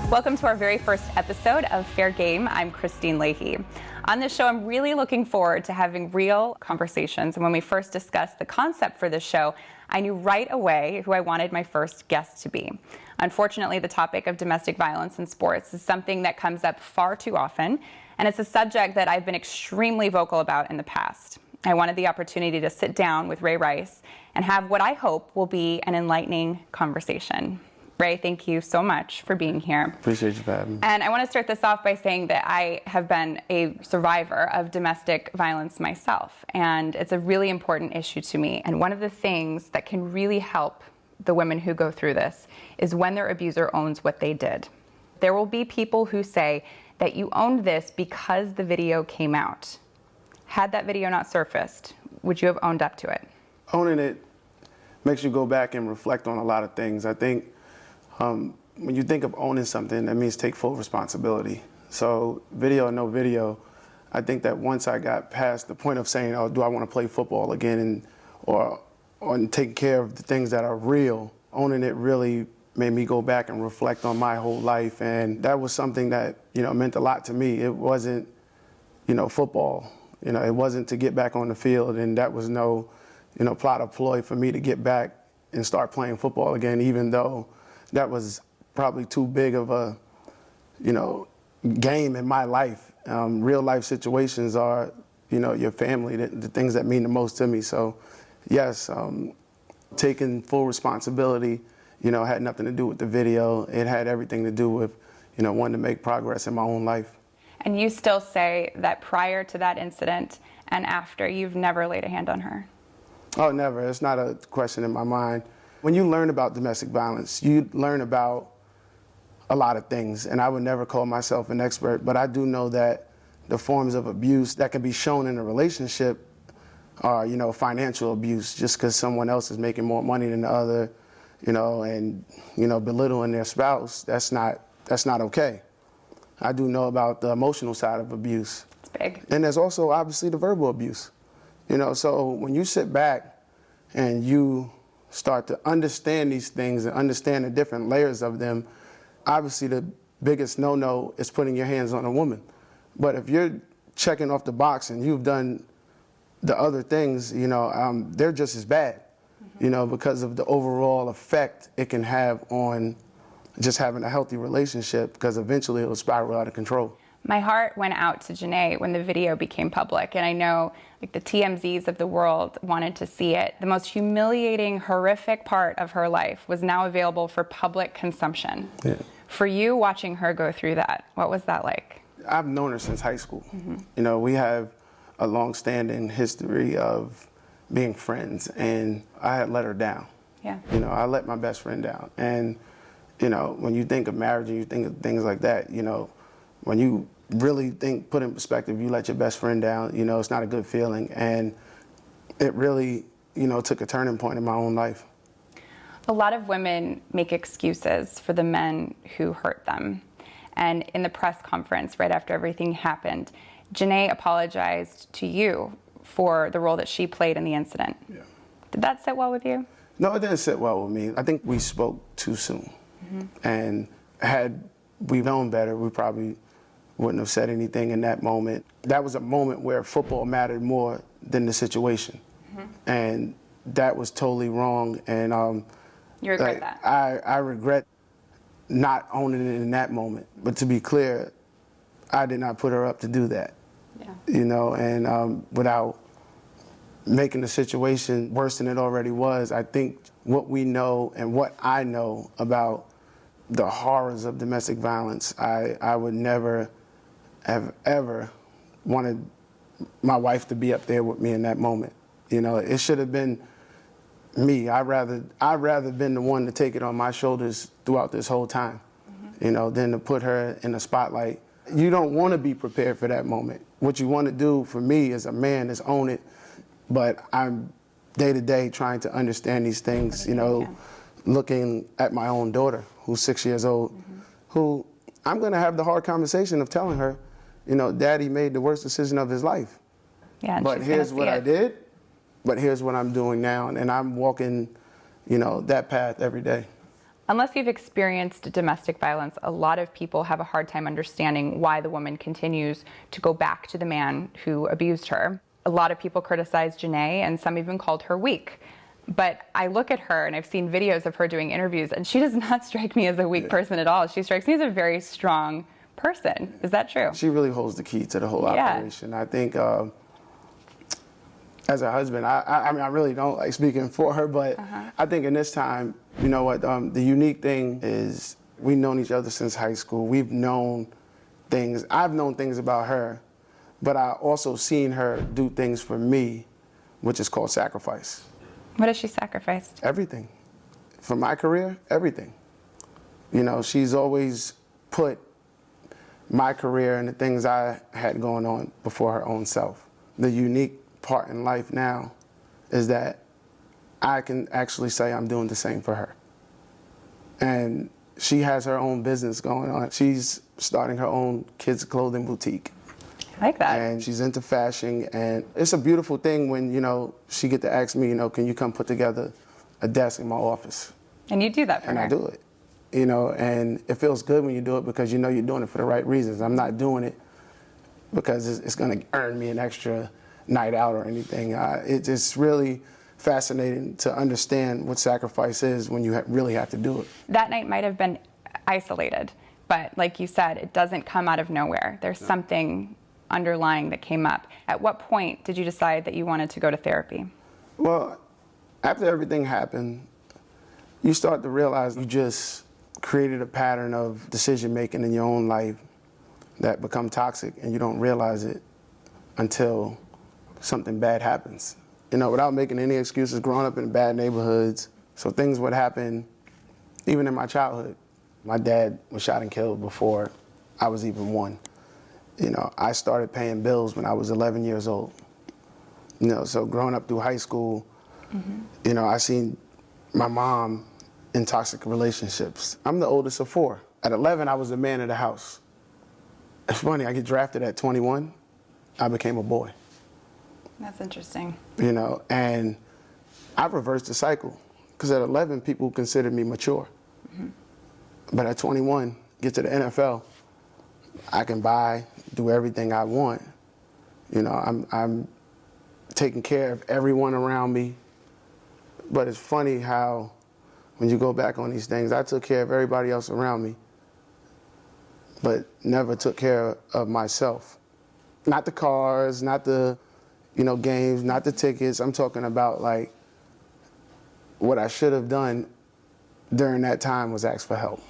Welcome to our very first episode of Fair Game. I'm Kristine Leahy. On this show, I'm really looking forward to having real conversations. And when we first discussed the concept for this show, I knew right away who I wanted my first guest to be. Unfortunately, the topic of domestic violence in sports is something that comes up far too often, and it's a subject that I've been extremely vocal about in the past. I wanted the opportunity to sit down with Ray Rice and have what I hope will be an enlightening conversation. Ray, thank you so much for being here. Appreciate you for having me. And I want to start this off by saying that I have been a survivor of domestic violence myself, and it's a really important issue to me. And one of the things that can really help the women who go through this is when their abuser owns what they did. There will be people who say that you owned this because the video came out. Had that video not surfaced, would you have owned up to it? Owning it makes you go back and reflect on a lot of things. I think when you think of owning something, that means take full responsibility. So video or no video, I think that once I got past the point of saying, oh, do I want to play football again, or taking care of the things that are real, owning it really made me go back and reflect on my whole life. And that was something that, meant a lot to me. It wasn't, football. It wasn't to get back on the field, and that was no, plot or ploy for me to get back and start playing football again, even though that was probably too big of a, game in my life. Real life situations are, your family, the things that mean the most to me. So, yes, taking full responsibility, had nothing to do with the video. It had everything to do with, wanting to make progress in my own life. And you still say that prior to that incident and after, you've never laid a hand on her? Oh, never. It's not a question in my mind. When you learn about domestic violence, you learn about a lot of things, and I would never call myself an expert, but I do know that the forms of abuse that can be shown in a relationship are, financial abuse, just because someone else is making more money than the other, and, belittling their spouse. That's not okay. I do know about the emotional side of abuse. It's big. And there's also obviously the verbal abuse. So when you sit back and you start to understand these things and understand the different layers of them, obviously the biggest no-no is putting your hands on a woman. But if you're checking off the box and you've done the other things, they're just as bad, because of the overall effect it can have on just having a healthy relationship, because eventually it'll spiral out of control. My heart went out to Janae when the video became public, and I know the TMZs of the world wanted to see it. The most humiliating, horrific part of her life was now available for public consumption. Yeah. For you, watching her go through that, what was that like? I've known her since high school. We have a long-standing history of being friends, and I had let her down. Yeah. I let my best friend down. And, when you think of marriage and you think of things like that, when you really put in perspective, you let your best friend down, it's not a good feeling. And it really, took a turning point in my own life. A lot of women make excuses for the men who hurt them. And in the press conference right after everything happened, Janae apologized to you for the role that she played in the incident. Yeah. Did that sit well with you? No, it didn't sit well with me. I think we spoke too soon. And had we known better, we probably wouldn't have said anything in that moment. That was a moment where football mattered more than the situation. And that was totally wrong. And you regret that? I regret not owning it in that moment. But to be clear, I did not put her up to do that. Yeah. And without making the situation worse than it already was, I think what we know and what I know about the horrors of domestic violence, I would never have ever wanted my wife to be up there with me in that moment. It should have been me. I'd rather been the one to take it on my shoulders throughout this whole time, than to put her in the spotlight. You don't want to be prepared for that moment. What you want to do for me as a man is own it, but I'm day to day trying to understand these things, looking at my own daughter, who's 6 years old, who I'm going to have the hard conversation of telling her, Daddy made the worst decision of his life. Yeah, but here's what I did, but here's what I'm doing now, and I'm walking, that path every day. Unless you've experienced domestic violence, a lot of people have a hard time understanding why the woman continues to go back to the man who abused her. A lot of people criticize Janae, and some even called her weak. But I look at her, and I've seen videos of her doing interviews, and she does not strike me as a weak person at all. She strikes me as a very strong person. Is that true? She really holds the key to the whole operation. I think as a husband, I mean, I really don't like speaking for her, but I think in this time, you know what, the unique thing is we've known each other since high school. We've known things. I've known things about her, but I also seen her do things for me, which is called sacrifice. What has she sacrificed? Everything. For my career, everything. You know, she's always put my career and the things I had going on before her own self. The unique part in life now is that I can actually say I'm doing the same for her. And she has her own business going on. She's starting her own kids' clothing boutique. I like that. And she's into fashion, and it's a beautiful thing when, you know, she get to ask me, you know, can you come put together a desk in my office? And you do that for her. And I do it, you know, and it feels good when you do it because you know you're doing it for the right reasons. I'm not doing it because it's going to earn me an extra night out or anything. It's really fascinating to understand what sacrifice is when you really have to do it. That night might have been isolated, but like you said, it doesn't come out of nowhere. There's something underlying that came up. At what point did you decide that you wanted to go to therapy? Well, after everything happened, you start to realize you just created a pattern of decision making in your own life that become toxic, and you don't realize it until something bad happens. You know, without making any excuses, growing up in bad neighborhoods, so things would happen even in my childhood. My dad was shot and killed before I was even 1. You know, I started paying bills when I was 11 years old. You know, so growing up through high school, you know, I seen my mom in toxic relationships. I'm the oldest of 4. At 11, I was the man of the house. It's funny, I get drafted at 21, I became a boy. That's interesting. You know, and I reversed the cycle, because at 11, people considered me mature. But at 21, get to the NFL, I can buy, do everything I want. You know, I'm taking care of everyone around me. But it's funny how, when you go back on these things, I took care of everybody else around me, but never took care of myself. Not the cars, not the, you know, games, not the tickets. I'm talking about, like, what I should have done during that time was ask for help.